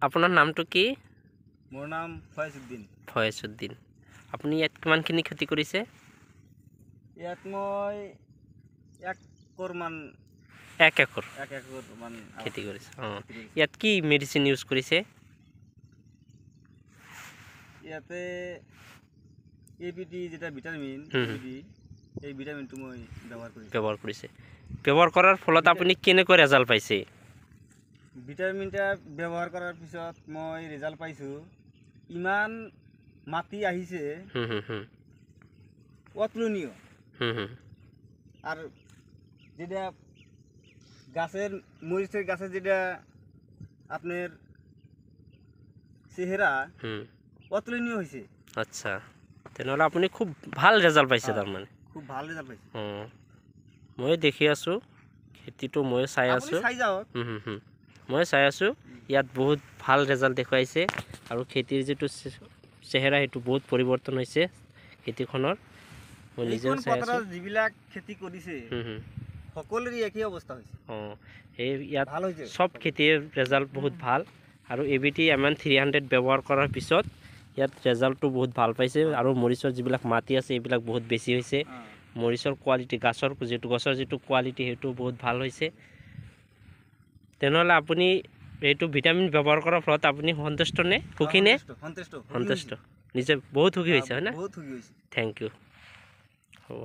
আপোনাৰ নামটো কি? মোৰ নাম ফয়েজউদ্দিন। ফয়েজউদ্দিন। আপুনি ইয়াত কিমানখিনি খেতি কৰিছে? ইয়াত মই 1 একৰ মান 1 একৰ খেতি কৰিছে। ইয়াত কি মেডিচিন ইউজ কৰিছে? ইয়াতে এবিডি যেটা ভিটামিন এবিডি এই ভিটামিনটো মই ব্যৱহাৰ কৰিছে। ব্যৱহাৰ কৰাৰ ফলত আপুনি কেনেকৈ ৰেজাল্ট পাইছে? ভিটামিনটা ব্যৱহাৰ কৰাৰ পিছত মই ৰেজাল্ট পাইছো। ইমান মাটি আহিছে অতুলনীয়। আর যেটা গাছের মরিচের গাছের যেটা আপনার চেহারা অতুলনীয় হয়েছে। আচ্ছা, তেনেহ'লে আপুনি খুব ভাল রেজাল্ট পাইছে তাৰমানে। খুব ভাল রেজাল্ট পাইছে। মই দেখি আছোঁ, খেতিটো মই চাই আছোঁ। চাই যাওক। মই চাই আছোঁ, ইয়াত বহুত ভাল রেজাল্ট দেখুৱাইছে আৰু খেতিৰ যিটো চেহেৰা সেইটো বহুত পৰিৱৰ্তন হৈছে খেতিখনৰ। মই নিজেও চাই আছোঁ। যিবিলাক খেতি কৰিছে সকলোৰে একই অৱস্থা হৈছে। এই ইয়াত সব খেতিৰ ৰেজাল্ট বহুত ভাল আৰু এবিটি এমএন 300 ব্যৱহাৰ কৰাৰ পিছত ইয়াত ৰেজাল্টটো বহুত ভাল পাইছে আৰু মৰিচৰ যিবিলাক মাটি আছে এইবিলাক বহুত বেছি হৈছে। মৰিচৰ কোৱালিটি গছৰ যিটো কোৱালিটি সেইটো বহুত ভাল হৈছে। তেনেহ'লে আপুনি এইটো ভিটামিন ব্যৱহাৰ কৰাৰ ফলত আপুনি সন্তুষ্ট নে? সুখী নে? সন্তুষ্ট। নিজে বহুত সুখী হৈছে, হয় না? বহুত সুখী হৈছে। Thank you. হ'ব।